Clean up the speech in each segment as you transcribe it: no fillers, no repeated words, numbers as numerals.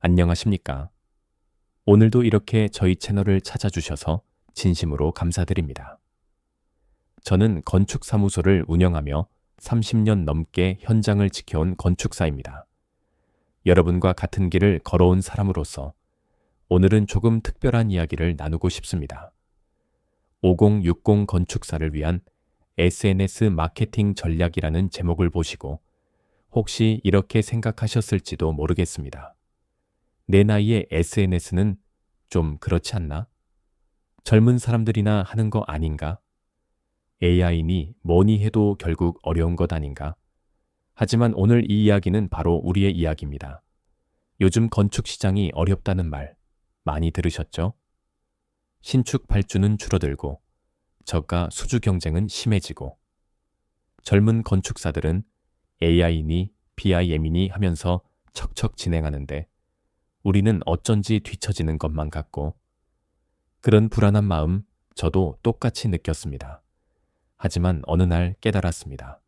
안녕하십니까? 오늘도 이렇게 저희 채널을 찾아주셔서 진심으로 감사드립니다. 저는 건축사무소를 운영하며 30년 넘게 현장을 지켜온 건축사입니다. 여러분과 같은 길을 걸어온 사람으로서 오늘은 조금 특별한 이야기를 나누고 싶습니다. 5060 건축사를 위한 SNS 마케팅 전략이라는 제목을 보시고 혹시 이렇게 생각하셨을지도 모르겠습니다. 내 나이에 SNS는 좀 그렇지 않나? 젊은 사람들이나 하는 거 아닌가? AI니 뭐니 해도 결국 어려운 것 아닌가? 하지만 오늘 이 이야기는 바로 우리의 이야기입니다. 요즘 건축 시장이 어렵다는 말 많이 들으셨죠? 신축 발주는 줄어들고 저가 수주 경쟁은 심해지고 젊은 건축사들은 AI니 BIM이니 하면서 척척 진행하는데 우리는 어쩐지 뒤처지는 것만 같고 그런 불안한 마음 저도 똑같이 느꼈습니다. 하지만 어느 날 깨달았습니다.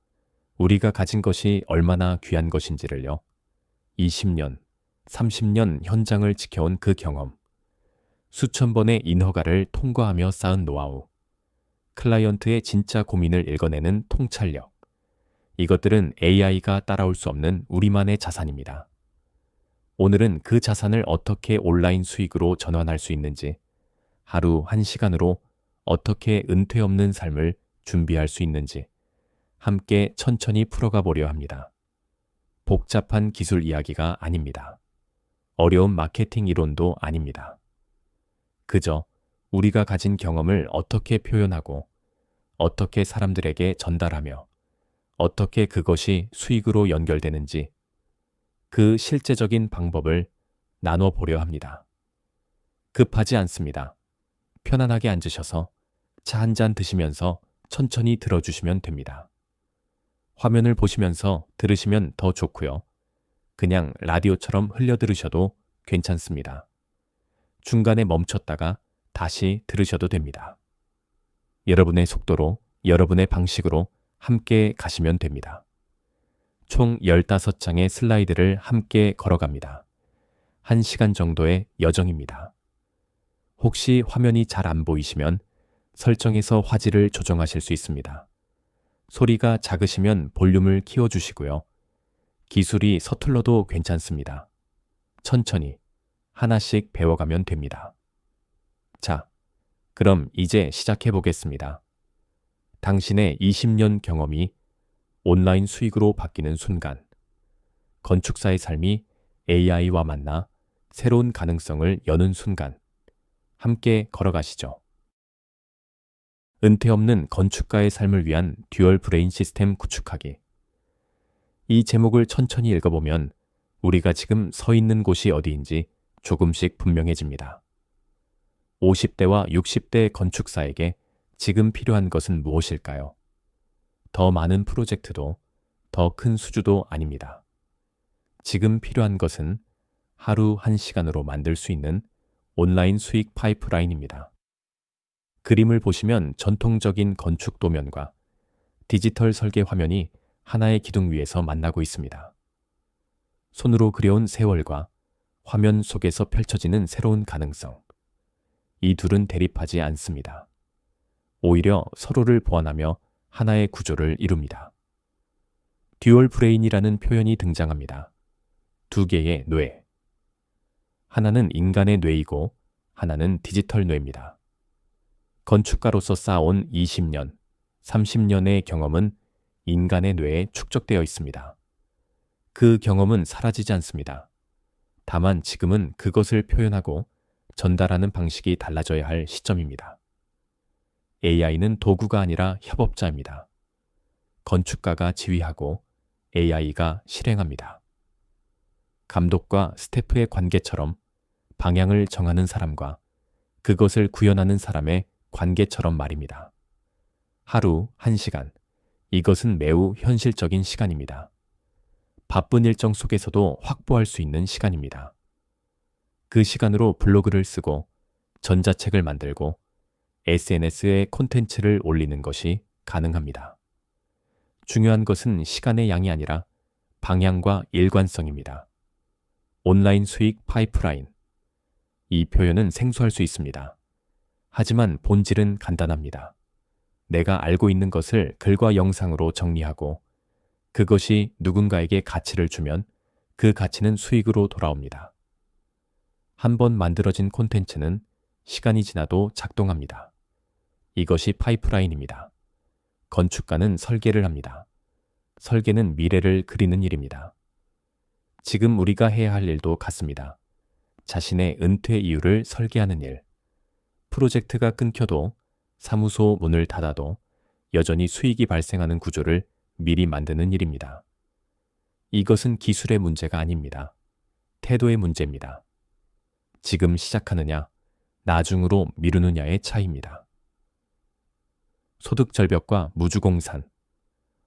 우리가 가진 것이 얼마나 귀한 것인지를요. 20년, 30년 현장을 지켜온 그 경험, 수천 번의 인허가를 통과하며 쌓은 노하우, 클라이언트의 진짜 고민을 읽어내는 통찰력, 이것들은 AI가 따라올 수 없는 우리만의 자산입니다. 오늘은 그 자산을 어떻게 온라인 수익으로 전환할 수 있는지, 하루 1시간으로 어떻게 은퇴 없는 삶을 준비할 수 있는지 함께 천천히 풀어가 보려 합니다. 복잡한 기술 이야기가 아닙니다. 어려운 마케팅 이론도 아닙니다. 그저 우리가 가진 경험을 어떻게 표현하고 어떻게 사람들에게 전달하며 어떻게 그것이 수익으로 연결되는지 그 실제적인 방법을 나눠보려 합니다. 급하지 않습니다. 편안하게 앉으셔서 차 한 잔 드시면서 천천히 들어주시면 됩니다. 화면을 보시면서 들으시면 더 좋고요. 그냥 라디오처럼 흘려 들으셔도 괜찮습니다. 중간에 멈췄다가 다시 들으셔도 됩니다. 여러분의 속도로, 여러분의 방식으로 함께 가시면 됩니다. 총 15장의 슬라이드를 함께 걸어갑니다. 1시간 정도의 여정입니다. 혹시 화면이 잘 안 보이시면 설정에서 화질을 조정하실 수 있습니다. 소리가 작으시면 볼륨을 키워주시고요. 기술이 서툴러도 괜찮습니다. 천천히 하나씩 배워가면 됩니다. 자, 그럼 이제 시작해 보겠습니다. 당신의 20년 경험이 온라인 수익으로 바뀌는 순간, 건축사의 삶이 AI와 만나 새로운 가능성을 여는 순간, 함께 걸어가시죠. 은퇴 없는 건축가의 삶을 위한 듀얼 브레인 시스템 구축하기. 이 제목을 천천히 읽어보면 우리가 지금 서 있는 곳이 어디인지 조금씩 분명해집니다. 50대와 60대 건축사에게 지금 필요한 것은 무엇일까요? 더 많은 프로젝트도 더 큰 수주도 아닙니다. 지금 필요한 것은 하루 1시간으로 만들 수 있는 온라인 수익 파이프라인입니다. 그림을 보시면 전통적인 건축 도면과 디지털 설계 화면이 하나의 기둥 위에서 만나고 있습니다. 손으로 그려온 세월과 화면 속에서 펼쳐지는 새로운 가능성. 이 둘은 대립하지 않습니다. 오히려 서로를 보완하며 하나의 구조를 이룹니다. 듀얼 브레인이라는 표현이 등장합니다. 두 개의 뇌. 하나는 인간의 뇌이고 하나는 디지털 뇌입니다. 건축가로서 쌓아온 20년, 30년의 경험은 인간의 뇌에 축적되어 있습니다. 그 경험은 사라지지 않습니다. 다만 지금은 그것을 표현하고 전달하는 방식이 달라져야 할 시점입니다. AI는 도구가 아니라 협업자입니다. 건축가가 지휘하고 AI가 실행합니다. 감독과 스태프의 관계처럼 방향을 정하는 사람과 그것을 구현하는 사람의 관계처럼 말입니다. 하루 1시간, 이것은 매우 현실적인 시간입니다. 바쁜 일정 속에서도 확보할 수 있는 시간입니다. 그 시간으로 블로그를 쓰고 전자책을 만들고 SNS에 콘텐츠를 올리는 것이 가능합니다. 중요한 것은 시간의 양이 아니라 방향과 일관성입니다. 온라인 수익 파이프라인. 이 표현은 생소할 수 있습니다. 하지만 본질은 간단합니다. 내가 알고 있는 것을 글과 영상으로 정리하고 그것이 누군가에게 가치를 주면 그 가치는 수익으로 돌아옵니다. 한번 만들어진 콘텐츠는 시간이 지나도 작동합니다. 이것이 파이프라인입니다. 건축가는 설계를 합니다. 설계는 미래를 그리는 일입니다. 지금 우리가 해야 할 일도 같습니다. 자신의 은퇴 이유를 설계하는 일. 프로젝트가 끊겨도 사무소 문을 닫아도 여전히 수익이 발생하는 구조를 미리 만드는 일입니다. 이것은 기술의 문제가 아닙니다. 태도의 문제입니다. 지금 시작하느냐, 나중으로 미루느냐의 차이입니다. 소득 절벽과 무주공산.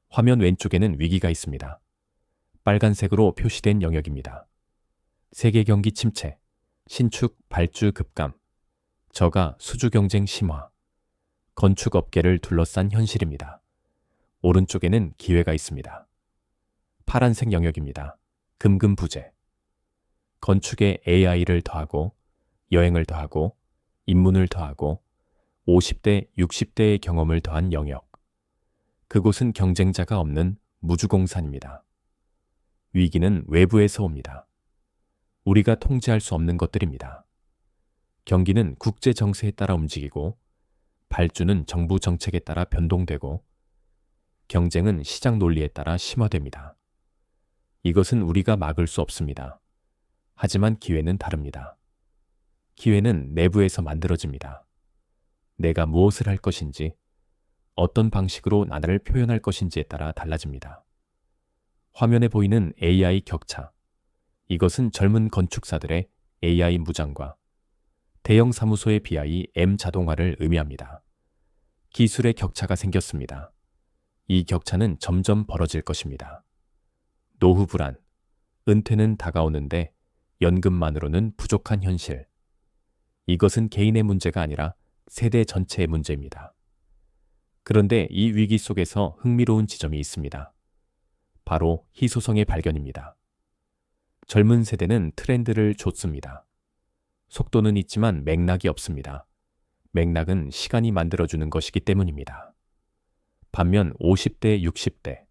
화면 왼쪽에는 위기가 있습니다. 빨간색으로 표시된 영역입니다. 세계 경기 침체, 신축 발주 급감, 저가 수주 경쟁 심화, 건축업계를 둘러싼 현실입니다. 오른쪽에는 기회가 있습니다. 파란색 영역입니다. 금금부재. 건축에 AI를 더하고 여행을 더하고 인문을 더하고 50대, 60대의 경험을 더한 영역. 그곳은 경쟁자가 없는 무주공산입니다. 위기는 외부에서 옵니다. 우리가 통제할 수 없는 것들입니다. 경기는 국제 정세에 따라 움직이고 발주는 정부 정책에 따라 변동되고 경쟁은 시장 논리에 따라 심화됩니다. 이것은 우리가 막을 수 없습니다. 하지만 기회는 다릅니다. 기회는 내부에서 만들어집니다. 내가 무엇을 할 것인지, 어떤 방식으로 나를 표현할 것인지에 따라 달라집니다. 화면에 보이는 AI 격차. 이것은 젊은 건축사들의 AI 무장과 대형 사무소의 BIM 자동화를 의미합니다. 기술의 격차가 생겼습니다. 이 격차는 점점 벌어질 것입니다. 노후 불안, 은퇴는 다가오는데 연금만으로는 부족한 현실. 이것은 개인의 문제가 아니라 세대 전체의 문제입니다. 그런데 이 위기 속에서 흥미로운 지점이 있습니다. 바로 희소성의 발견입니다. 젊은 세대는 트렌드를 좇습니다. 속도는 있지만 맥락이 없습니다. 맥락은 시간이 만들어주는 것이기 때문입니다. 반면 50대, 60대,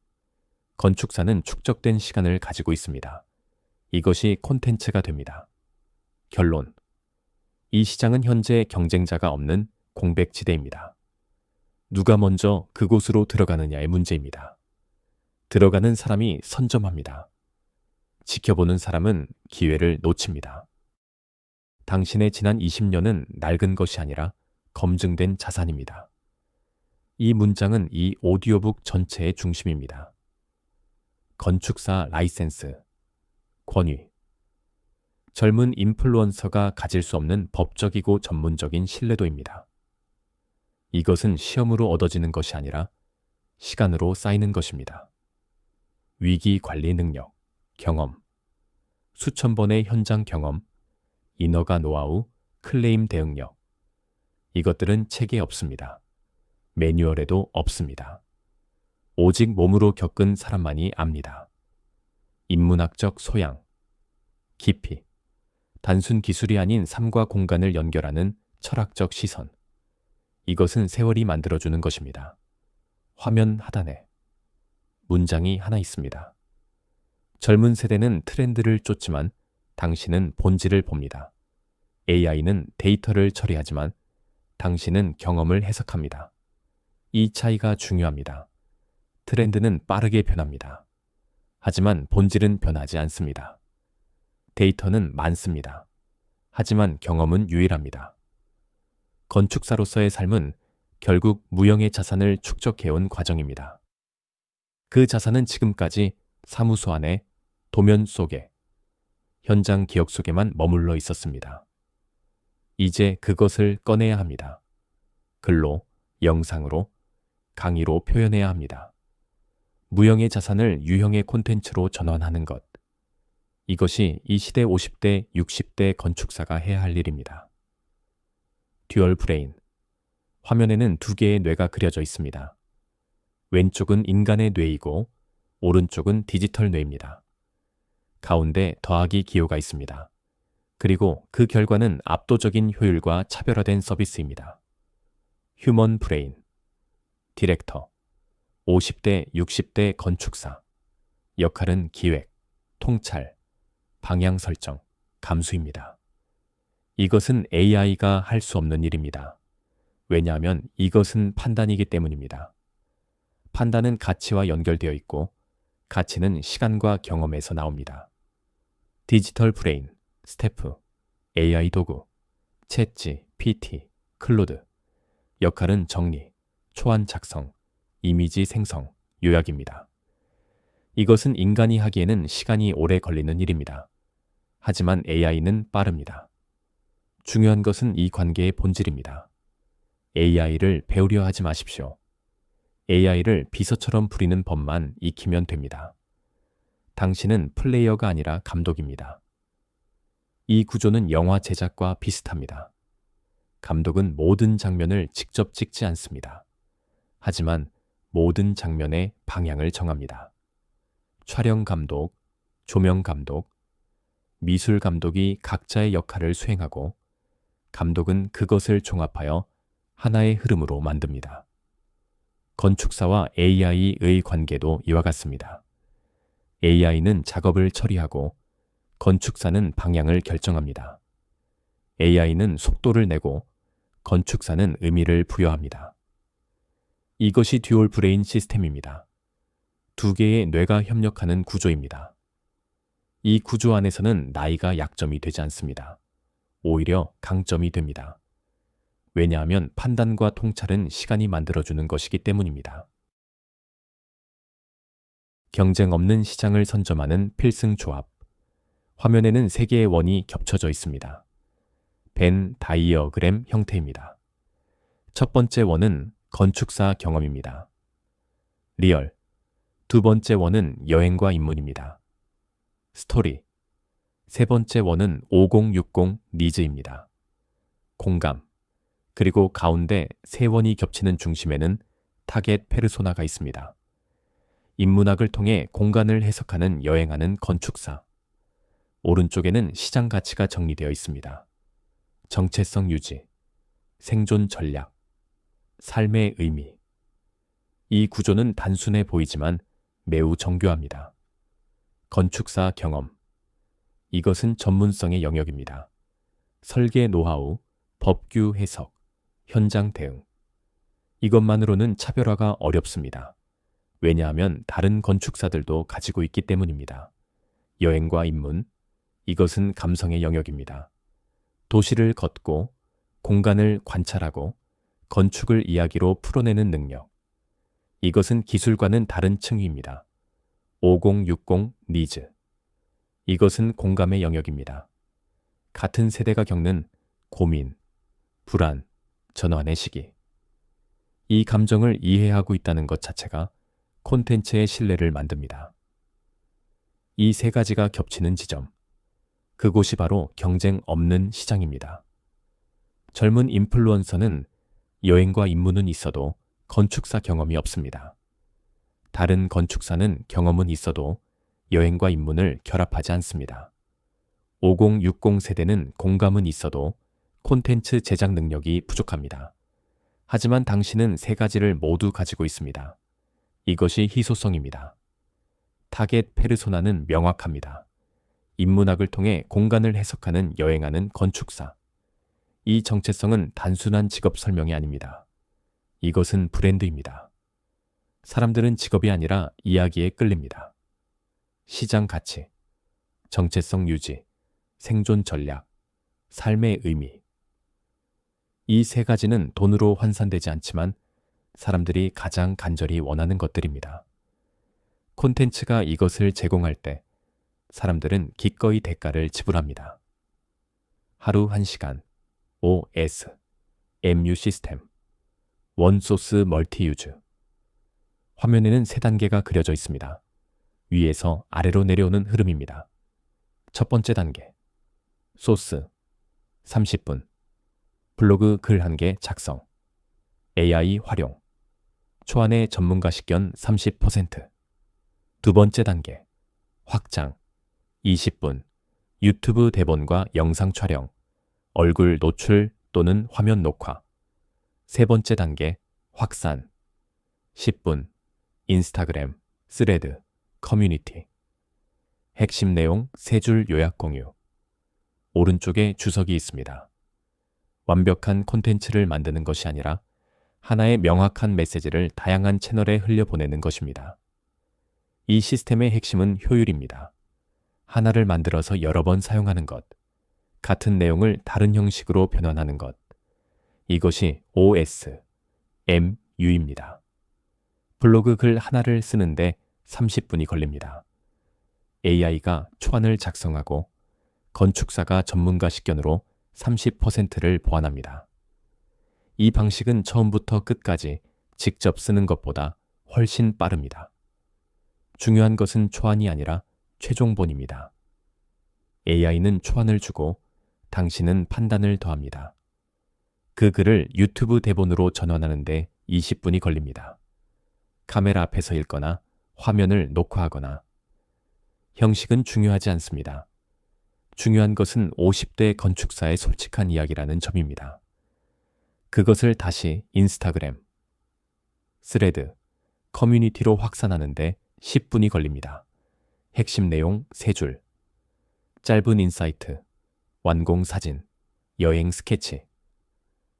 건축사는 축적된 시간을 가지고 있습니다. 이것이 콘텐츠가 됩니다. 결론. 이 시장은 현재 경쟁자가 없는 공백지대입니다. 누가 먼저 그곳으로 들어가느냐의 문제입니다. 들어가는 사람이 선점합니다. 지켜보는 사람은 기회를 놓칩니다. 당신의 지난 20년은 낡은 것이 아니라 검증된 자산입니다. 이 문장은 이 오디오북 전체의 중심입니다. 건축사 라이센스, 권위. 젊은 인플루언서가 가질 수 없는 법적이고 전문적인 신뢰도입니다. 이것은 시험으로 얻어지는 것이 아니라 시간으로 쌓이는 것입니다. 위기 관리 능력, 경험, 수천 번의 현장 경험, 인허가 노하우, 클레임 대응력. 이것들은 책에 없습니다. 매뉴얼에도 없습니다. 오직 몸으로 겪은 사람만이 압니다. 인문학적 소양, 깊이, 단순 기술이 아닌 삶과 공간을 연결하는 철학적 시선. 이것은 세월이 만들어주는 것입니다. 화면 하단에 문장이 하나 있습니다. 젊은 세대는 트렌드를 쫓지만 당신은 본질을 봅니다. AI는 데이터를 처리하지만 당신은 경험을 해석합니다. 이 차이가 중요합니다. 트렌드는 빠르게 변합니다. 하지만 본질은 변하지 않습니다. 데이터는 많습니다. 하지만 경험은 유일합니다. 건축사로서의 삶은 결국 무형의 자산을 축적해온 과정입니다. 그 자산은 지금까지 사무소 안에, 도면 속에, 현장 기억 속에만 머물러 있었습니다. 이제 그것을 꺼내야 합니다. 글로, 영상으로, 강의로 표현해야 합니다. 무형의 자산을 유형의 콘텐츠로 전환하는 것. 이것이 이 시대 50대, 60대 건축사가 해야 할 일입니다. 듀얼 브레인. 화면에는 두 개의 뇌가 그려져 있습니다. 왼쪽은 인간의 뇌이고 오른쪽은 디지털 뇌입니다. 가운데 더하기 기호가 있습니다. 그리고 그 결과는 압도적인 효율과 차별화된 서비스입니다. 휴먼 브레인, 디렉터, 50대, 60대 건축사, 역할은 기획, 통찰, 방향 설정, 감수입니다. 이것은 AI가 할 수 없는 일입니다. 왜냐하면 이것은 판단이기 때문입니다. 판단은 가치와 연결되어 있고 가치는 시간과 경험에서 나옵니다. 디지털 브레인, 스태프, AI 도구, 챗지, PT, 클로드, 역할은 정리, 초안 작성, 이미지 생성, 요약입니다. 이것은 인간이 하기에는 시간이 오래 걸리는 일입니다. 하지만 AI는 빠릅니다. 중요한 것은 이 관계의 본질입니다. AI를 배우려 하지 마십시오. AI를 비서처럼 부리는 법만 익히면 됩니다. 당신은 플레이어가 아니라 감독입니다. 이 구조는 영화 제작과 비슷합니다. 감독은 모든 장면을 직접 찍지 않습니다. 하지만 모든 장면의 방향을 정합니다. 촬영 감독, 조명 감독, 미술 감독이 각자의 역할을 수행하고 감독은 그것을 종합하여 하나의 흐름으로 만듭니다. 건축사와 AI의 관계도 이와 같습니다. AI는 작업을 처리하고 건축사는 방향을 결정합니다. AI는 속도를 내고 건축사는 의미를 부여합니다. 이것이 듀얼 브레인 시스템입니다. 두 개의 뇌가 협력하는 구조입니다. 이 구조 안에서는 나이가 약점이 되지 않습니다. 오히려 강점이 됩니다. 왜냐하면 판단과 통찰은 시간이 만들어주는 것이기 때문입니다. 경쟁 없는 시장을 선점하는 필승 조합. 화면에는 세 개의 원이 겹쳐져 있습니다. 벤 다이어그램 형태입니다. 첫 번째 원은 건축사 경험입니다. 리얼. 두 번째 원은 여행과 인문입니다. 스토리. 세 번째 원은 5060 니즈입니다. 공감. 그리고 가운데 세 원이 겹치는 중심에는 타겟 페르소나가 있습니다. 인문학을 통해 공간을 해석하는 여행하는 건축사. 오른쪽에는 시장 가치가 정리되어 있습니다. 정체성 유지, 생존 전략, 삶의 의미. 이 구조는 단순해 보이지만 매우 정교합니다. 건축사 경험. 이것은 전문성의 영역입니다. 설계 노하우, 법규 해석, 현장 대응. 이것만으로는 차별화가 어렵습니다. 왜냐하면 다른 건축사들도 가지고 있기 때문입니다. 여행과 인문. 이것은 감성의 영역입니다. 도시를 걷고 공간을 관찰하고 건축을 이야기로 풀어내는 능력. 이것은 기술과는 다른 층위입니다. 5060 니즈. 이것은 공감의 영역입니다. 같은 세대가 겪는 고민, 불안, 전환의 시기. 이 감정을 이해하고 있다는 것 자체가 콘텐츠의 신뢰를 만듭니다. 이 세 가지가 겹치는 지점. 그곳이 바로 경쟁 없는 시장입니다. 젊은 인플루언서는 여행과 인문은 있어도 건축사 경험이 없습니다. 다른 건축사는 경험은 있어도 여행과 인문을 결합하지 않습니다. 5060 세대는 공감은 있어도 콘텐츠 제작 능력이 부족합니다. 하지만 당신은 세 가지를 모두 가지고 있습니다. 이것이 희소성입니다. 타겟 페르소나는 명확합니다. 인문학을 통해 공간을 해석하는 여행하는 건축사. 이 정체성은 단순한 직업 설명이 아닙니다. 이것은 브랜드입니다. 사람들은 직업이 아니라 이야기에 끌립니다. 시장 가치, 정체성 유지, 생존 전략, 삶의 의미. 이 세 가지는 돈으로 환산되지 않지만 사람들이 가장 간절히 원하는 것들입니다. 콘텐츠가 이것을 제공할 때 사람들은 기꺼이 대가를 지불합니다. 하루 1시간, OS, MU 시스템, 원소스 멀티유즈. 화면에는 세 단계가 그려져 있습니다. 위에서 아래로 내려오는 흐름입니다. 첫 번째 단계, 소스, 30분, 블로그 글 1개 작성, AI 활용, 초안의 전문가 식견 30%. 두 번째 단계, 확장, 20분 유튜브 대본과 영상 촬영, 얼굴 노출 또는 화면 녹화. 세 번째 단계 확산. 10분 인스타그램, 스레드, 커뮤니티. 핵심 내용 3줄 요약 공유. 오른쪽에 주석이 있습니다. 완벽한 콘텐츠를 만드는 것이 아니라 하나의 명확한 메시지를 다양한 채널에 흘려보내는 것입니다. 이 시스템의 핵심은 효율입니다. 하나를 만들어서 여러 번 사용하는 것, 같은 내용을 다른 형식으로 변환하는 것. 이것이 OS, MU입니다. 블로그 글 하나를 쓰는데 30분이 걸립니다. AI가 초안을 작성하고 건축사가 전문가 식견으로 30%를 보완합니다. 이 방식은 처음부터 끝까지 직접 쓰는 것보다 훨씬 빠릅니다. 중요한 것은 초안이 아니라 최종본입니다. AI는 초안을 주고 당신은 판단을 더합니다. 그 글을 유튜브 대본으로 전환하는데 20분이 걸립니다. 카메라 앞에서 읽거나 화면을 녹화하거나. 형식은 중요하지 않습니다. 중요한 것은 50대 건축사의 솔직한 이야기라는 점입니다. 그것을 다시 인스타그램, 스레드, 커뮤니티로 확산하는데 10분이 걸립니다. 핵심 내용 3줄. 짧은 인사이트, 완공 사진, 여행 스케치.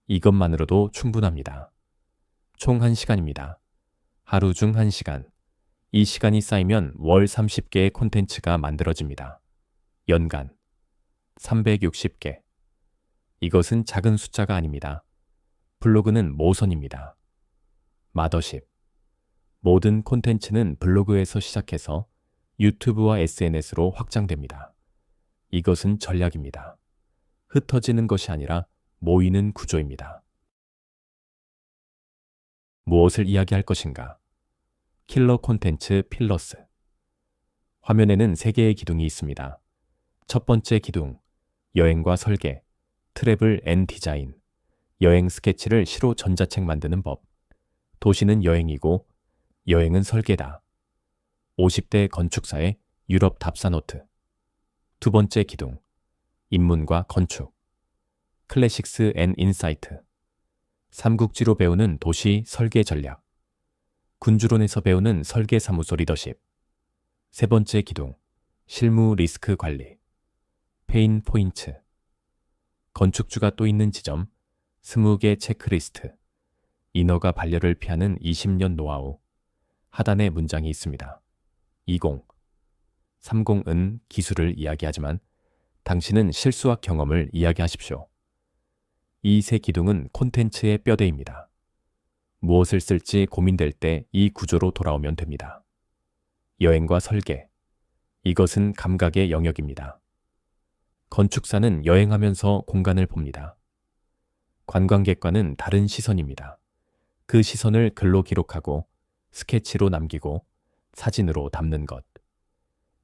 이것만으로도 충분합니다. 총 1시간입니다. 하루 중 1시간. 이 시간이 쌓이면 월 30개의 콘텐츠가 만들어집니다. 연간 360개. 이것은 작은 숫자가 아닙니다. 블로그는 모선입니다. 마더십. 모든 콘텐츠는 블로그에서 시작해서 유튜브와 SNS로 확장됩니다. 이것은 전략입니다. 흩어지는 것이 아니라 모이는 구조입니다. 무엇을 이야기할 것인가? 킬러 콘텐츠 필러스. 화면에는 3개의 기둥이 있습니다. 첫 번째 기둥, 여행과 설계, 트래블 앤 디자인. 여행 스케치를 시로 전자책 만드는 법. 도시는 여행이고 여행은 설계다. 50대 건축사의 유럽 답사노트. 두 번째 기둥, 인문과 건축, 클래식스 앤 인사이트. 삼국지로 배우는 도시 설계 전략, 군주론에서 배우는 설계사무소 리더십. 세 번째 기둥, 실무 리스크 관리, 페인 포인트. 건축주가 또 있는 지점, 20개 체크리스트, 인허가 반려를 피하는 20년 노하우. 하단에 문장이 있습니다. 20, 30은 기술을 이야기하지만 당신은 실수와 경험을 이야기하십시오. 이 세 기둥은 콘텐츠의 뼈대입니다. 무엇을 쓸지 고민될 때 이 구조로 돌아오면 됩니다. 여행과 설계. 이것은 감각의 영역입니다. 건축사는 여행하면서 공간을 봅니다. 관광객과는 다른 시선입니다. 그 시선을 글로 기록하고 스케치로 남기고 사진으로 담는 것.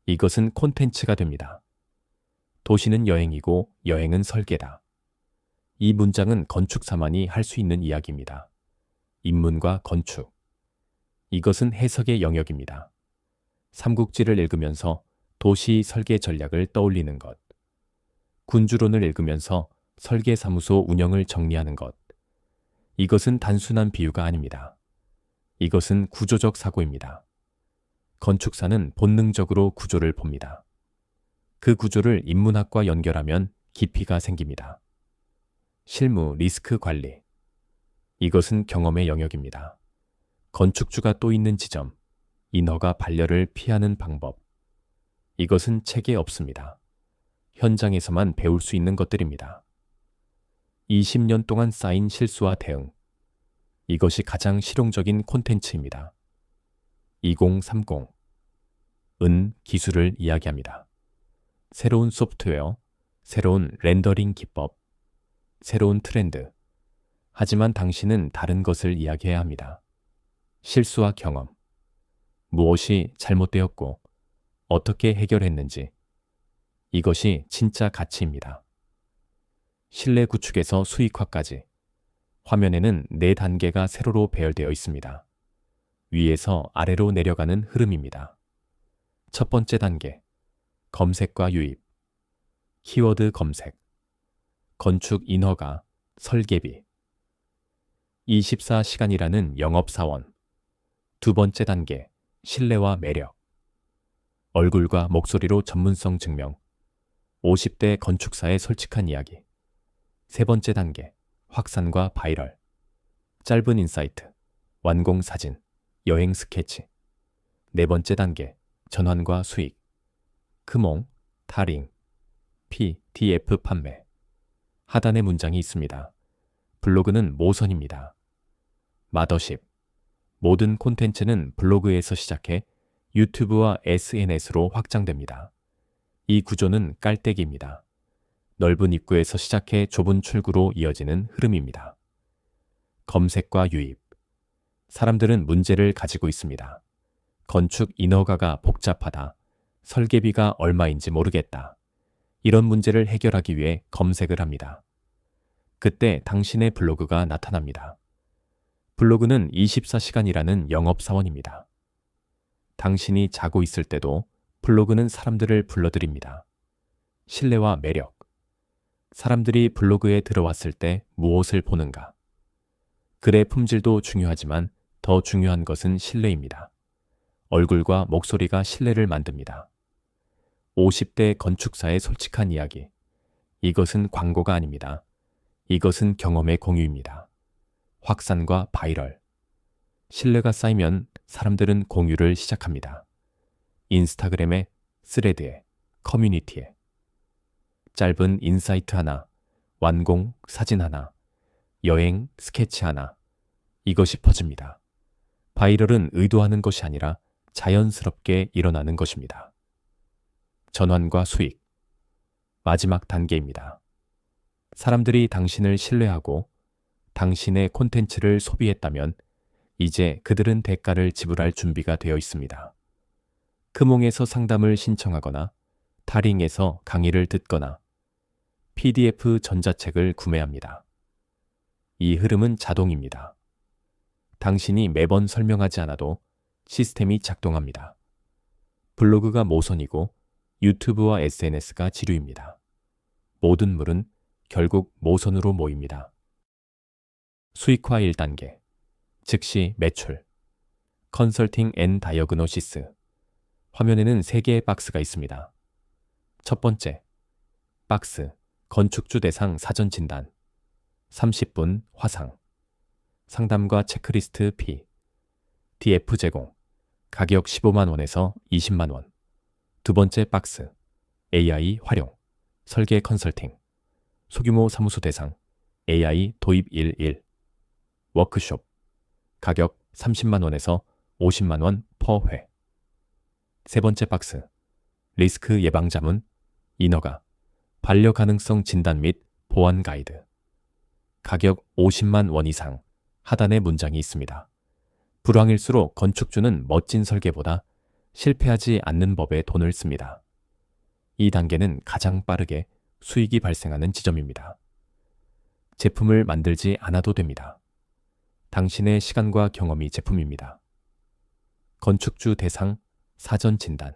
이것은 콘텐츠가 됩니다. 도시는 여행이고 여행은 설계다. 이 문장은 건축사만이 할 수 있는 이야기입니다. 인문과 건축. 이것은 해석의 영역입니다. 삼국지를 읽으면서 도시 설계 전략을 떠올리는 것. 군주론을 읽으면서 설계사무소 운영을 정리하는 것. 이것은 단순한 비유가 아닙니다. 이것은 구조적 사고입니다. 건축사는 본능적으로 구조를 봅니다. 그 구조를 인문학과 연결하면 깊이가 생깁니다. 실무 리스크 관리. 이것은 경험의 영역입니다. 건축주가 또 있는 지점, 인허가 반려를 피하는 방법. 이것은 책에 없습니다. 현장에서만 배울 수 있는 것들입니다. 20년 동안 쌓인 실수와 대응. 이것이 가장 실용적인 콘텐츠입니다. 2030. 은 기술을 이야기합니다. 새로운 소프트웨어, 새로운 렌더링 기법, 새로운 트렌드. 하지만 당신은 다른 것을 이야기해야 합니다. 실수와 경험. 무엇이 잘못되었고 어떻게 해결했는지. 이것이 진짜 가치입니다. 실내 구축에서 수익화까지. 화면에는 4단계가 세로로 배열되어 있습니다. 위에서 아래로 내려가는 흐름입니다. 첫 번째 단계, 검색과 유입, 키워드 검색, 건축 인허가, 설계비, 24시간이라는 영업사원, 두 번째 단계, 신뢰와 매력, 얼굴과 목소리로 전문성 증명, 50대 건축사의 솔직한 이야기, 세 번째 단계, 확산과 바이럴, 짧은 인사이트, 완공 사진, 여행 스케치, 네 번째 단계, 전환과 수익, 크몽, 타링, PDF 판매. 하단에 문장이 있습니다. 블로그는 모선입니다. 마더십. 모든 콘텐츠는 블로그에서 시작해 유튜브와 SNS로 확장됩니다. 이 구조는 깔때기입니다. 넓은 입구에서 시작해 좁은 출구로 이어지는 흐름입니다. 검색과 유입. 사람들은 문제를 가지고 있습니다. 건축 인허가가 복잡하다. 설계비가 얼마인지 모르겠다. 이런 문제를 해결하기 위해 검색을 합니다. 그때 당신의 블로그가 나타납니다. 블로그는 24시간이라는 영업사원입니다. 당신이 자고 있을 때도 블로그는 사람들을 불러들입니다. 신뢰와 매력. 사람들이 블로그에 들어왔을 때 무엇을 보는가? 글의 품질도 중요하지만 더 중요한 것은 신뢰입니다. 얼굴과 목소리가 신뢰를 만듭니다. 50대 건축사의 솔직한 이야기. 이것은 광고가 아닙니다. 이것은 경험의 공유입니다. 확산과 바이럴. 신뢰가 쌓이면 사람들은 공유를 시작합니다. 인스타그램에, 스레드에, 커뮤니티에. 짧은 인사이트 하나, 완공 사진 하나, 여행 스케치 하나. 이것이 퍼집니다. 바이럴은 의도하는 것이 아니라 자연스럽게 일어나는 것입니다. 전환과 수익. 마지막 단계입니다. 사람들이 당신을 신뢰하고 당신의 콘텐츠를 소비했다면 이제 그들은 대가를 지불할 준비가 되어 있습니다. 크몽에서 상담을 신청하거나 타링에서 강의를 듣거나 PDF 전자책을 구매합니다. 이 흐름은 자동입니다. 당신이 매번 설명하지 않아도 시스템이 작동합니다. 블로그가 모선이고 유튜브와 SNS가 지류입니다. 모든 물은 결국 모선으로 모입니다. 수익화 1단계, 즉시 매출, 컨설팅 앤 다이어그노시스. 화면에는 3개의 박스가 있습니다. 첫 번째, 박스, 건축주 대상 사전 진단, 30분 화상, 상담과 체크리스트 P, DF 제공, 가격 15만 원에서 20만 원. 두 번째 박스, AI 활용, 설계 컨설팅, 소규모 사무소 대상, AI 도입 11, 워크숍, 가격 30만 원에서 50만 원 퍼 회. 세 번째 박스, 리스크 예방 자문, 인허가, 반려 가능성 진단 및 보안 가이드, 가격 50만 원 이상. 하단에 문장이 있습니다. 불황일수록 건축주는 멋진 설계보다 실패하지 않는 법에 돈을 씁니다. 이 단계는 가장 빠르게 수익이 발생하는 지점입니다. 제품을 만들지 않아도 됩니다. 당신의 시간과 경험이 제품입니다. 건축주 대상 사전 진단.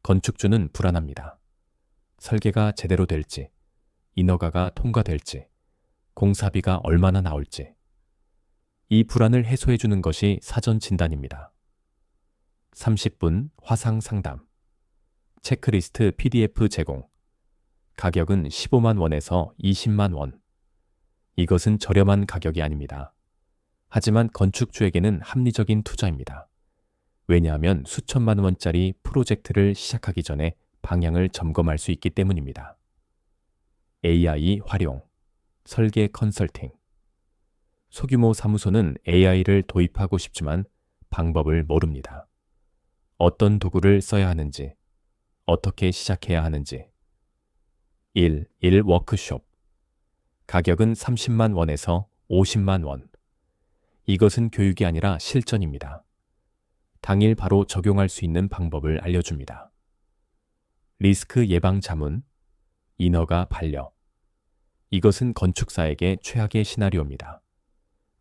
건축주는 불안합니다. 설계가 제대로 될지, 인허가가 통과될지, 공사비가 얼마나 나올지. 이 불안을 해소해주는 것이 사전 진단입니다. 30분 화상 상담, 체크리스트 PDF 제공, 가격은 15만 원에서 20만 원. 이것은 저렴한 가격이 아닙니다. 하지만 건축주에게는 합리적인 투자입니다. 왜냐하면 수천만 원짜리 프로젝트를 시작하기 전에 방향을 점검할 수 있기 때문입니다. AI 활용, 설계 컨설팅. 소규모 사무소는 AI를 도입하고 싶지만 방법을 모릅니다. 어떤 도구를 써야 하는지, 어떻게 시작해야 하는지. 1 워크숍. 가격은 30만 원에서 50만 원. 이것은 교육이 아니라 실전입니다. 당일 바로 적용할 수 있는 방법을 알려줍니다. 리스크 예방 자문, 인허가 반려. 이것은 건축사에게 최악의 시나리오입니다.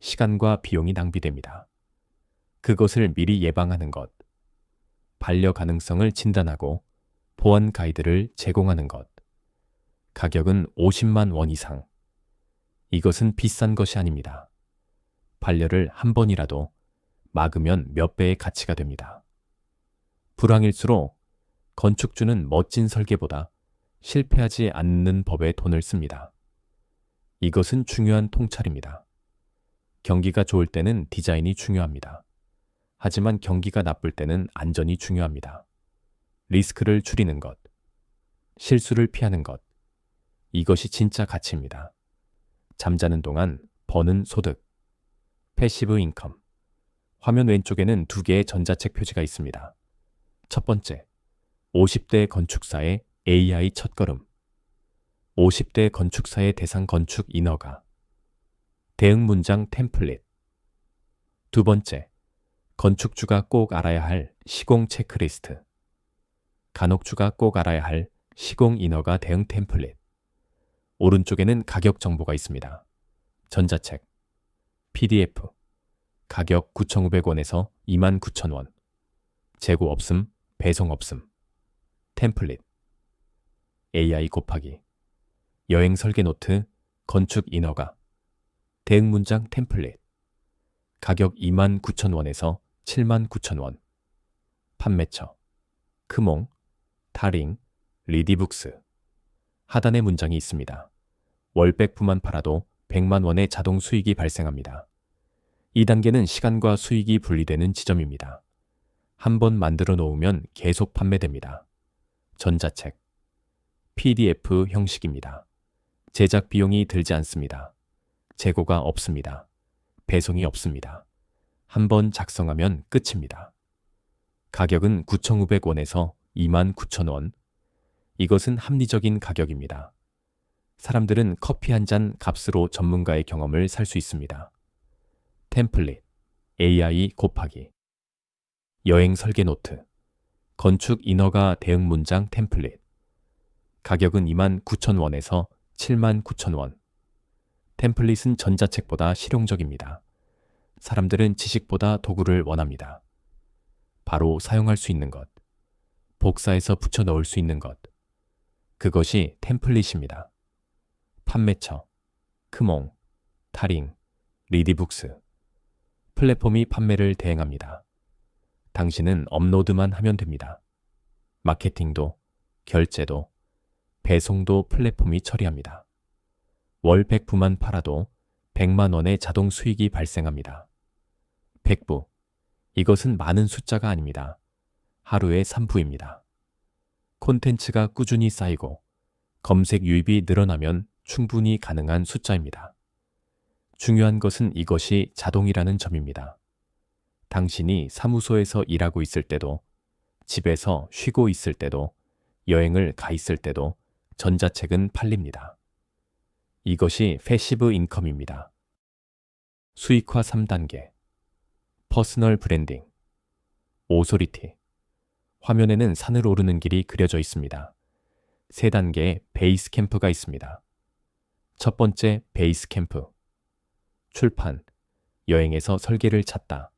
시간과 비용이 낭비됩니다. 그것을 미리 예방하는 것. 반려 가능성을 진단하고 보안 가이드를 제공하는 것. 가격은 50만 원 이상. 이것은 비싼 것이 아닙니다. 반려를 한 번이라도 막으면 몇 배의 가치가 됩니다. 불황일수록 건축주는 멋진 설계보다 실패하지 않는 법에 돈을 씁니다. 이것은 중요한 통찰입니다. 경기가 좋을 때는 디자인이 중요합니다. 하지만 경기가 나쁠 때는 안전이 중요합니다. 리스크를 줄이는 것, 실수를 피하는 것, 이것이 진짜 가치입니다. 잠자는 동안 버는 소득, 패시브 인컴. 화면 왼쪽에는 두 개의 전자책 표지가 있습니다. 첫 번째, 50대 건축사의 AI 첫걸음. 50대 건축사의 대상 건축 인허가. 대응 문장 템플릿. 두 번째, 건축주가 꼭 알아야 할 시공 체크리스트. 간혹주가 꼭 알아야 할 시공 인허가 대응 템플릿. 오른쪽에는 가격 정보가 있습니다. 전자책, PDF, 가격 9,500원에서 29,000원. 재고 없음, 배송 없음. 템플릿, AI 곱하기, 여행 설계 노트, 건축 인허가, 대응 문장 템플릿. 가격 29,000원에서 79,000원. 판매처, 크몽, 타링, 리디북스. 하단에 문장이 있습니다. 월백부만 팔아도 100만 원의 자동 수익이 발생합니다. 이 단계는 시간과 수익이 분리되는 지점입니다. 한 번 만들어 놓으면 계속 판매됩니다. 전자책, PDF 형식입니다. 제작 비용이 들지 않습니다. 재고가 없습니다. 배송이 없습니다. 한 번 작성하면 끝입니다. 가격은 9,500원에서 29,000원. 이것은 합리적인 가격입니다. 사람들은 커피 한 잔 값으로 전문가의 경험을 살 수 있습니다. 템플릿, AI 곱하기, 여행 설계 노트, 건축 인허가 대응 문장 템플릿. 가격은 29,000원에서 79,000원. 템플릿은 전자책보다 실용적입니다. 사람들은 지식보다 도구를 원합니다. 바로 사용할 수 있는 것, 복사해서 붙여 넣을 수 있는 것. 그것이 템플릿입니다. 판매처, 크몽, 타링, 리디북스. 플랫폼이 판매를 대행합니다. 당신은 업로드만 하면 됩니다. 마케팅도, 결제도, 배송도 플랫폼이 처리합니다. 월 100부만 팔아도 100만 원의 자동 수익이 발생합니다. 100부. 이것은 많은 숫자가 아닙니다. 하루에 3부입니다. 콘텐츠가 꾸준히 쌓이고 검색 유입이 늘어나면 충분히 가능한 숫자입니다. 중요한 것은 이것이 자동이라는 점입니다. 당신이 사무소에서 일하고 있을 때도, 집에서 쉬고 있을 때도, 여행을 가 있을 때도 전자책은 팔립니다. 이것이 패시브 인컴입니다. 수익화 3단계. 퍼스널 브랜딩. 오소리티. 화면에는 산을 오르는 길이 그려져 있습니다. 3단계의 베이스 캠프가 있습니다. 첫 번째 베이스 캠프. 출판. 여행에서 설계를 찾다.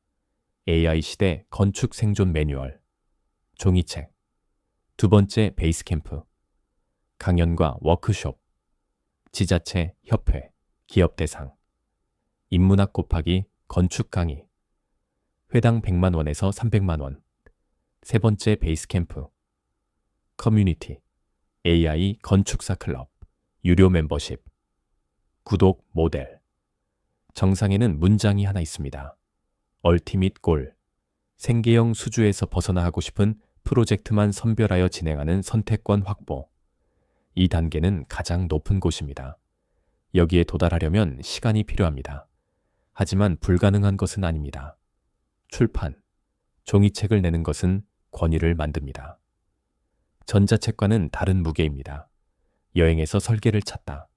AI 시대 건축 생존 매뉴얼. 종이책. 두 번째 베이스 캠프. 강연과 워크숍. 지자체, 협회, 기업 대상. 인문학 곱하기 건축 강의. 회당 100만 원에서 300만 원. 세 번째 베이스 캠프. 커뮤니티. AI 건축사 클럽. 유료 멤버십. 구독 모델. 정상에는 문장이 하나 있습니다. 얼티밋 골. 생계형 수주에서 벗어나 하고 싶은 프로젝트만 선별하여 진행하는 선택권 확보. 이 단계는 가장 높은 곳입니다. 여기에 도달하려면 시간이 필요합니다. 하지만 불가능한 것은 아닙니다. 출판, 종이책을 내는 것은 권위를 만듭니다. 전자책과는 다른 무게입니다. 여행에서 설계를 찾다.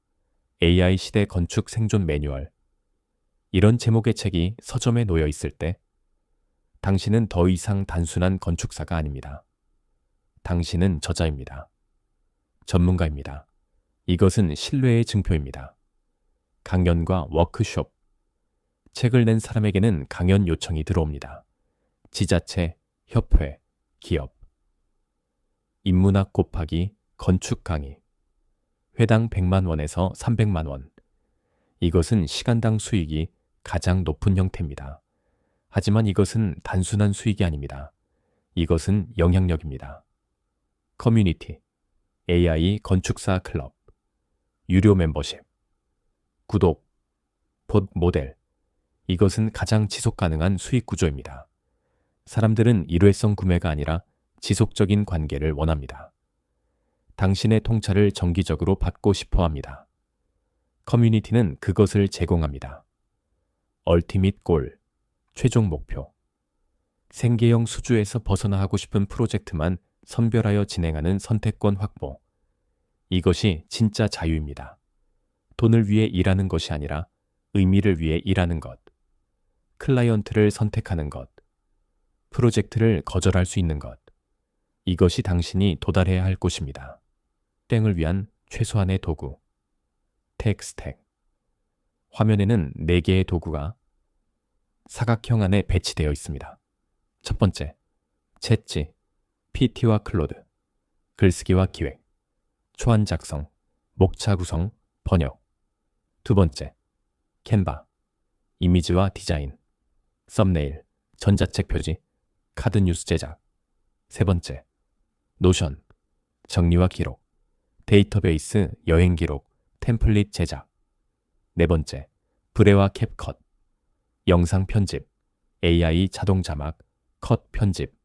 AI 시대 건축 생존 매뉴얼. 이런 제목의 책이 서점에 놓여 있을 때 당신은 더 이상 단순한 건축사가 아닙니다. 당신은 저자입니다. 전문가입니다. 이것은 신뢰의 증표입니다. 강연과 워크숍. 책을 낸 사람에게는 강연 요청이 들어옵니다. 지자체, 협회, 기업. 인문학 곱하기 건축 강의. 회당 100만 원에서 300만 원. 이것은 시간당 수익이 가장 높은 형태입니다. 하지만 이것은 단순한 수익이 아닙니다. 이것은 영향력입니다. 커뮤니티, AI 건축사 클럽, 유료 멤버십, 구독, 봇 모델. 이것은 가장 지속 가능한 수익 구조입니다. 사람들은 일회성 구매가 아니라 지속적인 관계를 원합니다. 당신의 통찰을 정기적으로 받고 싶어 합니다. 커뮤니티는 그것을 제공합니다. 얼티밋 골, 최종 목표. 생계형 수주에서 벗어나 하고 싶은 프로젝트만 선별하여 진행하는 선택권 확보. 이것이 진짜 자유입니다. 돈을 위해 일하는 것이 아니라 의미를 위해 일하는 것. 클라이언트를 선택하는 것. 프로젝트를 거절할 수 있는 것. 이것이 당신이 도달해야 할 곳입니다. 땡을 위한 최소한의 도구. 텍스택. 화면에는 4개의 도구가 사각형 안에 배치되어 있습니다. 첫 번째, 챗지, PT와 클로드, 글쓰기와 기획, 초안 작성, 목차 구성, 번역. 두 번째, 캔바, 이미지와 디자인, 썸네일, 전자책 표지, 카드 뉴스 제작. 세 번째, 노션, 정리와 기록, 데이터베이스, 여행 기록, 템플릿 제작. 네 번째, 브레와 캡컷, 영상 편집, AI 자동 자막, 컷 편집.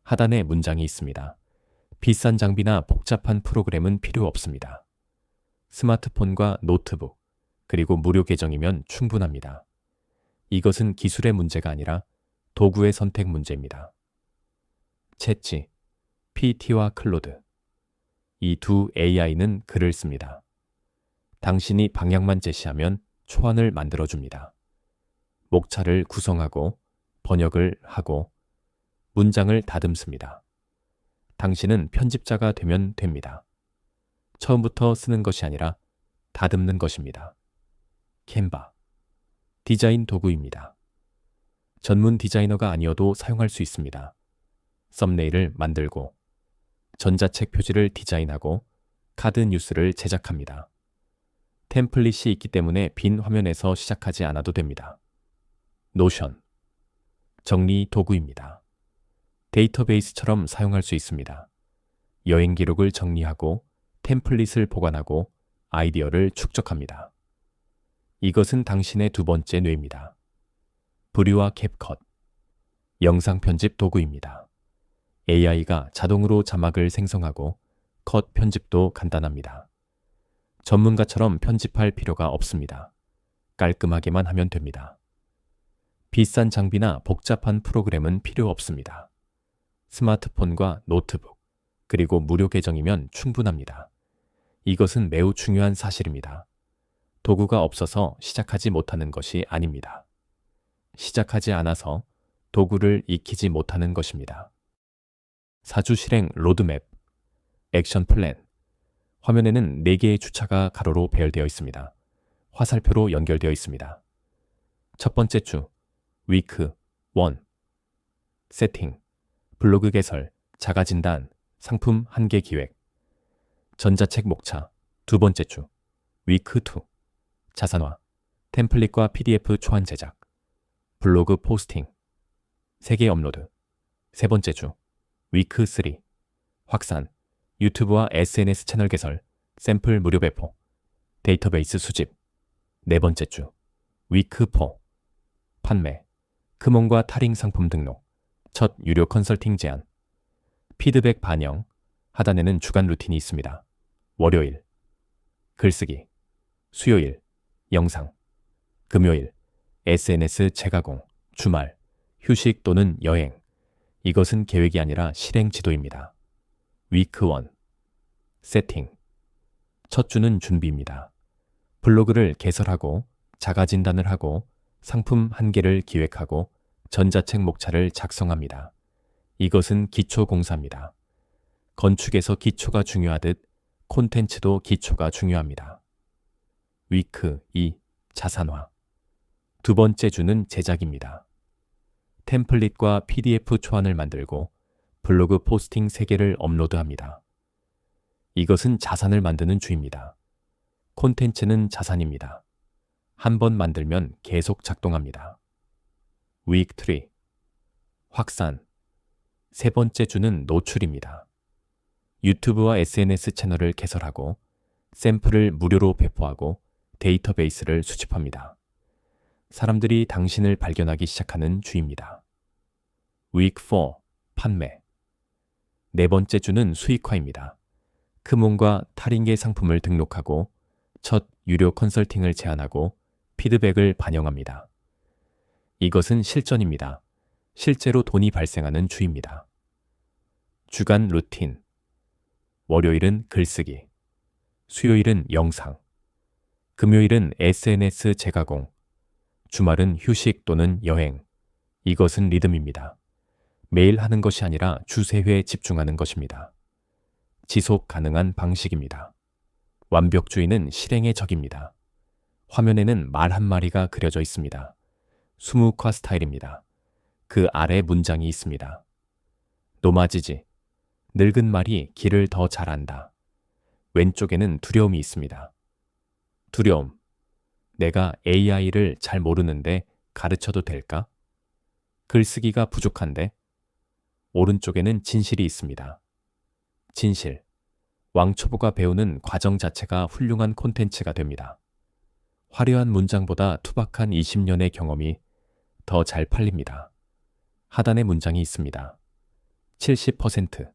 하단에 문장이 있습니다. 비싼 장비나 복잡한 프로그램은 필요 없습니다. 스마트폰과 노트북, 그리고 무료 계정이면 충분합니다. 이것은 기술의 문제가 아니라 도구의 선택 문제입니다. 챗지, PT와 클로드. 이 두 AI는 글을 씁니다. 당신이 방향만 제시하면 초안을 만들어줍니다. 목차를 구성하고 번역을 하고 문장을 다듬습니다. 당신은 편집자가 되면 됩니다. 처음부터 쓰는 것이 아니라 다듬는 것입니다. 캔바, 디자인 도구입니다. 전문 디자이너가 아니어도 사용할 수 있습니다. 썸네일을 만들고 전자책 표지를 디자인하고 카드 뉴스를 제작합니다. 템플릿이 있기 때문에 빈 화면에서 시작하지 않아도 됩니다. 노션, 정리 도구입니다. 데이터베이스처럼 사용할 수 있습니다. 여행 기록을 정리하고 템플릿을 보관하고 아이디어를 축적합니다. 이것은 당신의 두 번째 뇌입니다. 브리와 캡컷, 영상 편집 도구입니다. AI가 자동으로 자막을 생성하고 컷 편집도 간단합니다. 전문가처럼 편집할 필요가 없습니다. 깔끔하게만 하면 됩니다. 비싼 장비나 복잡한 프로그램은 필요 없습니다. 스마트폰과 노트북, 그리고 무료 계정이면 충분합니다. 이것은 매우 중요한 사실입니다. 도구가 없어서 시작하지 못하는 것이 아닙니다. 시작하지 않아서 도구를 익히지 못하는 것입니다. 사주 실행 로드맵, 액션 플랜. 화면에는 4개의 주차가 가로로 배열되어 있습니다. 화살표로 연결되어 있습니다. 첫 번째 주, 위크 1. 세팅, 블로그 개설, 자가 진단, 상품 한계 기획. 전자책 목차, 두 번째 주, 위크 2. 자산화, 템플릿과 PDF 초안 제작, 블로그 포스팅, 3개 업로드. 세 번째 주, 위크 3. 확산, 유튜브와 SNS 채널 개설, 샘플 무료 배포, 데이터베이스 수집. 네 번째 주, 위크 4. 판매, 금원과 타링 상품 등록, 첫 유료 컨설팅 제안, 피드백 반영. 하단에는 주간 루틴이 있습니다. 월요일, 글쓰기, 수요일, 영상, 금요일, SNS 재가공, 주말, 휴식 또는 여행. 이것은 계획이 아니라 실행 지도입니다. 위크 1. 세팅. 첫 주는 준비입니다. 블로그를 개설하고 자가 진단을 하고 상품 한계를 기획하고 전자책 목차를 작성합니다. 이것은 기초 공사입니다. 건축에서 기초가 중요하듯 콘텐츠도 기초가 중요합니다. 위크 2. 자산화. 두 번째 주는 제작입니다. 템플릿과 PDF 초안을 만들고 블로그 포스팅 3개를 업로드합니다. 이것은 자산을 만드는 주입니다. 콘텐츠는 자산입니다. 한 번 만들면 계속 작동합니다. Week 3. 확산. 세 번째 주는 노출입니다. 유튜브와 SNS 채널을 개설하고 샘플을 무료로 배포하고 데이터베이스를 수집합니다. 사람들이 당신을 발견하기 시작하는 주입니다. Week 4. 판매. 네 번째 주는 수익화입니다. 크몬과 탈인계 상품을 등록하고 첫 유료 컨설팅을 제안하고 피드백을 반영합니다. 이것은 실전입니다. 실제로 돈이 발생하는 주입니다. 주간 루틴. 월요일은 글쓰기, 수요일은 영상, 금요일은 SNS 재가공, 주말은 휴식 또는 여행. 이것은 리듬입니다. 매일 하는 것이 아니라 주세 회 집중하는 것입니다. 지속 가능한 방식입니다. 완벽주의는 실행의 적입니다. 화면에는 말 한 마리가 그려져 있습니다. 수묵화 스타일입니다. 그 아래 문장이 있습니다. 노마지지. 늙은 말이 길을 더 잘 안다. 왼쪽에는 두려움이 있습니다. 두려움. 내가 AI를 잘 모르는데 가르쳐도 될까? 글쓰기가 부족한데? 오른쪽에는 진실이 있습니다. 진실. 왕초보가 배우는 과정 자체가 훌륭한 콘텐츠가 됩니다. 화려한 문장보다 투박한 20년의 경험이 더 잘 팔립니다. 하단에 문장이 있습니다. 70%.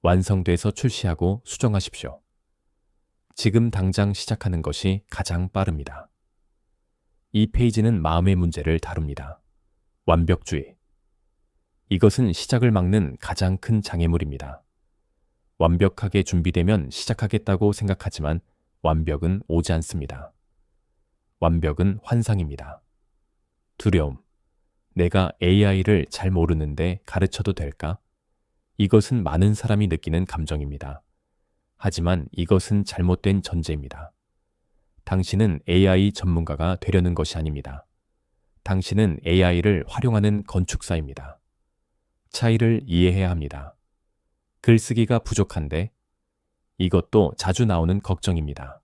완성돼서 출시하고 수정하십시오. 지금 당장 시작하는 것이 가장 빠릅니다. 이 페이지는 마음의 문제를 다룹니다. 완벽주의. 이것은 시작을 막는 가장 큰 장애물입니다. 완벽하게 준비되면 시작하겠다고 생각하지만 완벽은 오지 않습니다. 완벽은 환상입니다. 두려움. 내가 AI를 잘 모르는데 가르쳐도 될까? 이것은 많은 사람이 느끼는 감정입니다. 하지만 이것은 잘못된 전제입니다. 당신은 AI 전문가가 되려는 것이 아닙니다. 당신은 AI를 활용하는 건축사입니다. 차이를 이해해야 합니다. 글쓰기가 부족한데 이것도 자주 나오는 걱정입니다.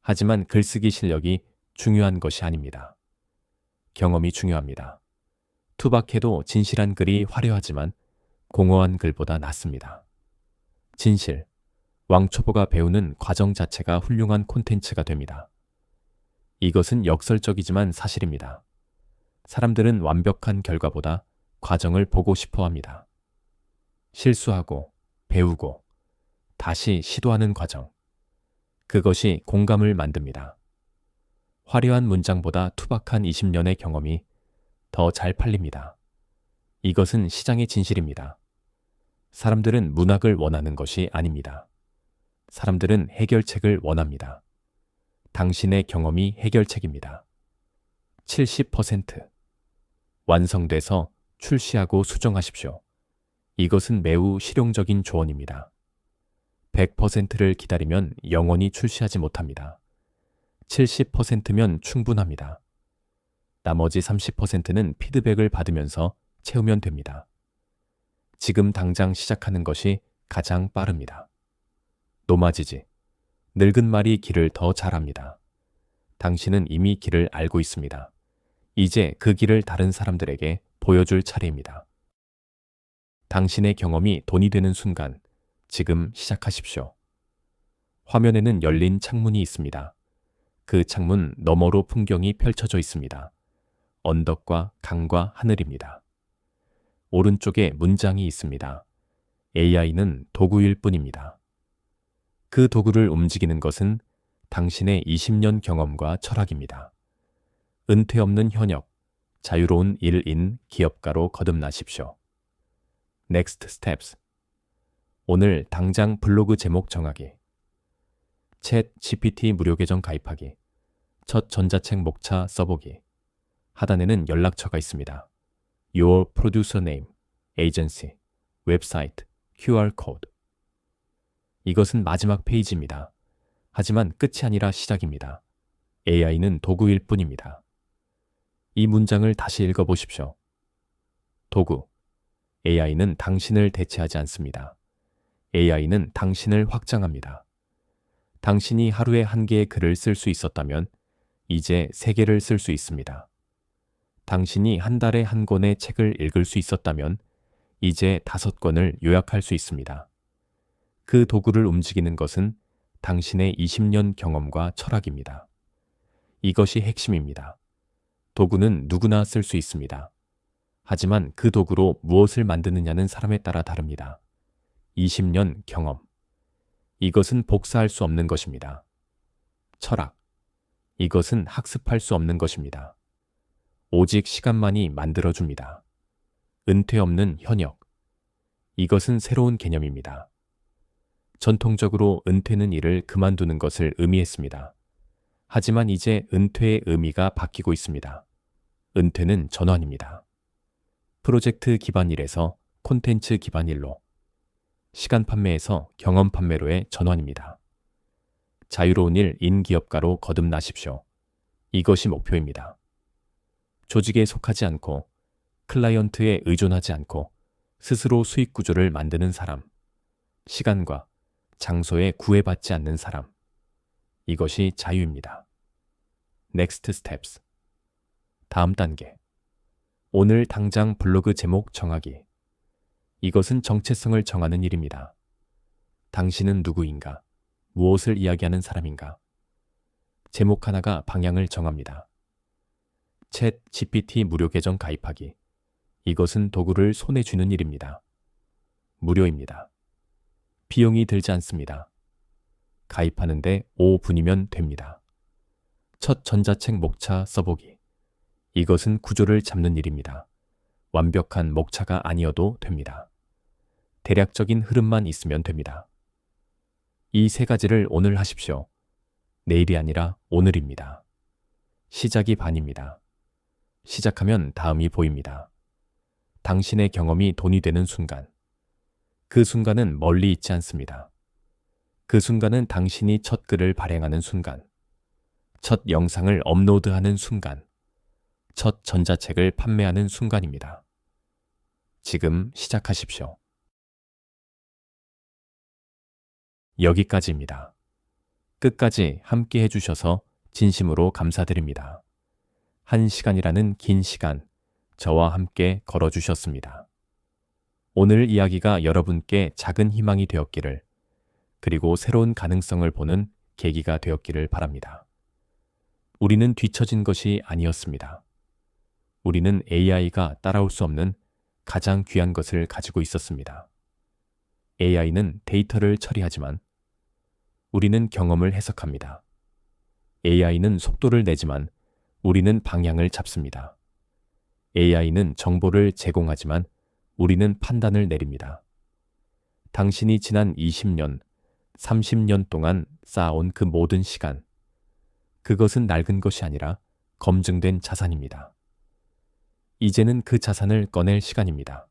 하지만 글쓰기 실력이 중요한 것이 아닙니다. 경험이 중요합니다. 투박해도 진실한 글이 화려하지만 공허한 글보다 낫습니다. 진실. 왕초보가 배우는 과정 자체가 훌륭한 콘텐츠가 됩니다. 이것은 역설적이지만 사실입니다. 사람들은 완벽한 결과보다 과정을 보고 싶어 합니다. 실수하고, 배우고, 다시 시도하는 과정. 그것이 공감을 만듭니다. 화려한 문장보다 투박한 20년의 경험이 더 잘 팔립니다. 이것은 시장의 진실입니다. 사람들은 문학을 원하는 것이 아닙니다. 사람들은 해결책을 원합니다. 당신의 경험이 해결책입니다. 70%. 완성돼서 출시하고 수정하십시오. 이것은 매우 실용적인 조언입니다. 100%를 기다리면 영원히 출시하지 못합니다. 70%면 충분합니다. 나머지 30%는 피드백을 받으면서 채우면 됩니다. 지금 당장 시작하는 것이 가장 빠릅니다. 노마지지. 늙은 말이 길을 더 잘합니다. 당신은 이미 길을 알고 있습니다. 이제 그 길을 다른 사람들에게 보여줄 차례입니다. 당신의 경험이 돈이 되는 순간, 지금 시작하십시오. 화면에는 열린 창문이 있습니다. 그 창문 너머로 풍경이 펼쳐져 있습니다. 언덕과 강과 하늘입니다. 오른쪽에 문장이 있습니다. AI는 도구일 뿐입니다. 그 도구를 움직이는 것은 당신의 20년 경험과 철학입니다. 은퇴 없는 현역, 자유로운 일인 기업가로 거듭나십시오. Next Steps. 오늘 당장 블로그 제목 정하기. 챗 GPT 무료 계정 가입하기. 첫 전자책 목차 써보기. 하단에는 연락처가 있습니다. Your Producer Name, Agency, 웹사이트, QR 코드. 이것은 마지막 페이지입니다. 하지만 끝이 아니라 시작입니다. AI는 도구일 뿐입니다. 이 문장을 다시 읽어보십시오. 도구. AI는 당신을 대체하지 않습니다. AI는 당신을 확장합니다. 당신이 하루에 1개의 글을 쓸 수 있었다면 이제 3개를 쓸 수 있습니다. 당신이 한 달에 1권의 책을 읽을 수 있었다면 이제 5권을 요약할 수 있습니다. 그 도구를 움직이는 것은 당신의 20년 경험과 철학입니다. 이것이 핵심입니다. 도구는 누구나 쓸 수 있습니다. 하지만 그 도구로 무엇을 만드느냐는 사람에 따라 다릅니다. 20년 경험. 이것은 복사할 수 없는 것입니다. 철학. 이것은 학습할 수 없는 것입니다. 오직 시간만이 만들어줍니다. 은퇴 없는 현역. 이것은 새로운 개념입니다. 전통적으로 은퇴는 일을 그만두는 것을 의미했습니다. 하지만 이제 은퇴의 의미가 바뀌고 있습니다. 은퇴는 전환입니다. 프로젝트 기반 일에서 콘텐츠 기반 일로, 시간 판매에서 경험 판매로의 전환입니다. 자유로운 일 인기업가로 거듭나십시오. 이것이 목표입니다. 조직에 속하지 않고 클라이언트에 의존하지 않고 스스로 수익 구조를 만드는 사람, 시간과 장소에 구애받지 않는 사람, 이것이 자유입니다. Next steps. 다음 단계. 오늘 당장 블로그 제목 정하기. 이것은 정체성을 정하는 일입니다. 당신은 누구인가? 무엇을 이야기하는 사람인가? 제목 하나가 방향을 정합니다. 챗 GPT 무료 계정 가입하기. 이것은 도구를 손에 쥐는 일입니다. 무료입니다. 비용이 들지 않습니다. 가입하는데 5분이면 됩니다. 첫 전자책 목차 써보기. 이것은 구조를 잡는 일입니다. 완벽한 목차가 아니어도 됩니다. 대략적인 흐름만 있으면 됩니다. 이 3가지를 오늘 하십시오. 내일이 아니라 오늘입니다. 시작이 반입니다. 시작하면 다음이 보입니다. 당신의 경험이 돈이 되는 순간. 그 순간은 멀리 있지 않습니다. 그 순간은 당신이 첫 글을 발행하는 순간, 첫 영상을 업로드하는 순간, 첫 전자책을 판매하는 순간입니다. 지금 시작하십시오. 여기까지입니다. 끝까지 함께 해주셔서 진심으로 감사드립니다. 1시간이라는 긴 시간, 저와 함께 걸어주셨습니다. 오늘 이야기가 여러분께 작은 희망이 되었기를, 그리고 새로운 가능성을 보는 계기가 되었기를 바랍니다. 우리는 뒤처진 것이 아니었습니다. 우리는 AI가 따라올 수 없는 가장 귀한 것을 가지고 있었습니다. AI는 데이터를 처리하지만 우리는 경험을 해석합니다. AI는 속도를 내지만 우리는 방향을 잡습니다. AI는 정보를 제공하지만 우리는 판단을 내립니다. 당신이 지난 20년, 30년 동안 쌓아온 그 모든 시간, 그것은 낡은 것이 아니라 검증된 자산입니다. 이제는 그 자산을 꺼낼 시간입니다.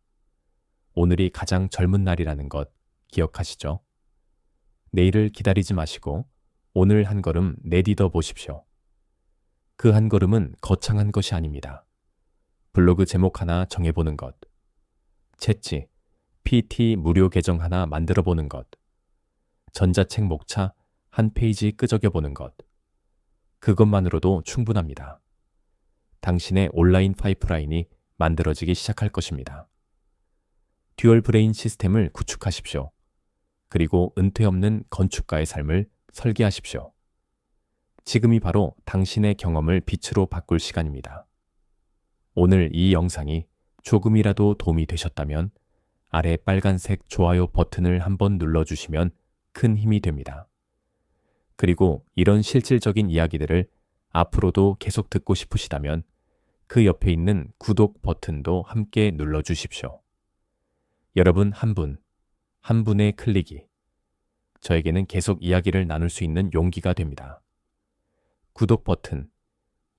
오늘이 가장 젊은 날이라는 것 기억하시죠? 내일을 기다리지 마시고 오늘 한 걸음 내디뎌 보십시오. 그 한 걸음은 거창한 것이 아닙니다. 블로그 제목 하나 정해보는 것, 챗지, PT 무료 계정 하나 만들어보는 것, 전자책 목차 한 페이지 끄적여보는 것, 그것만으로도 충분합니다. 당신의 온라인 파이프라인이 만들어지기 시작할 것입니다. 듀얼 브레인 시스템을 구축하십시오. 그리고 은퇴 없는 건축가의 삶을 설계하십시오. 지금이 바로 당신의 경험을 빛으로 바꿀 시간입니다. 오늘 이 영상이 조금이라도 도움이 되셨다면 아래 빨간색 좋아요 버튼을 한번 눌러주시면 큰 힘이 됩니다. 그리고 이런 실질적인 이야기들을 앞으로도 계속 듣고 싶으시다면 그 옆에 있는 구독 버튼도 함께 눌러주십시오. 여러분 한 분의 클릭이 저에게는 계속 이야기를 나눌 수 있는 용기가 됩니다. 구독 버튼,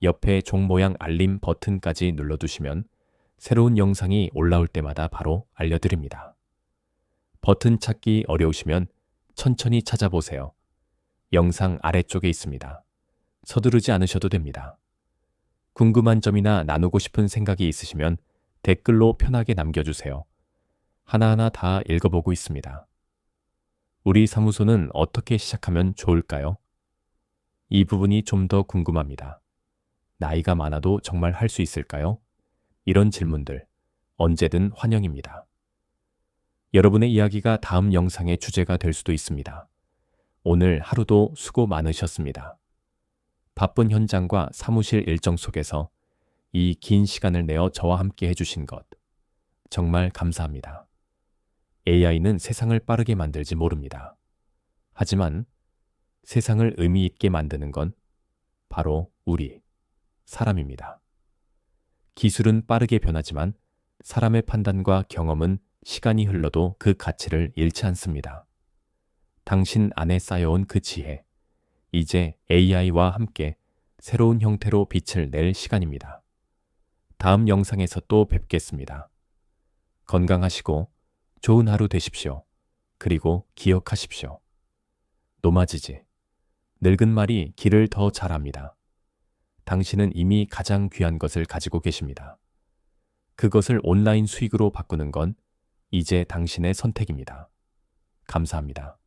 옆에 종 모양 알림 버튼까지 눌러두시면 새로운 영상이 올라올 때마다 바로 알려드립니다. 버튼 찾기 어려우시면 천천히 찾아보세요. 영상 아래쪽에 있습니다. 서두르지 않으셔도 됩니다. 궁금한 점이나 나누고 싶은 생각이 있으시면 댓글로 편하게 남겨주세요. 하나하나 다 읽어보고 있습니다. 우리 사무소는 어떻게 시작하면 좋을까요? 이 부분이 좀 더 궁금합니다. 나이가 많아도 정말 할 수 있을까요? 이런 질문들 언제든 환영입니다. 여러분의 이야기가 다음 영상의 주제가 될 수도 있습니다. 오늘 하루도 수고 많으셨습니다. 바쁜 현장과 사무실 일정 속에서 이 긴 시간을 내어 저와 함께 해주신 것 정말 감사합니다. AI는 세상을 빠르게 만들지 모릅니다. 하지만 세상을 의미 있게 만드는 건 바로 우리, 사람입니다. 기술은 빠르게 변하지만 사람의 판단과 경험은 시간이 흘러도 그 가치를 잃지 않습니다. 당신 안에 쌓여온 그 지혜, 이제 AI와 함께 새로운 형태로 빛을 낼 시간입니다. 다음 영상에서 또 뵙겠습니다. 건강하시고 좋은 하루 되십시오. 그리고 기억하십시오. 노마지지, 늙은 말이 길을 더 잘 압니다. 당신은 이미 가장 귀한 것을 가지고 계십니다. 그것을 온라인 수익으로 바꾸는 건 이제 당신의 선택입니다. 감사합니다.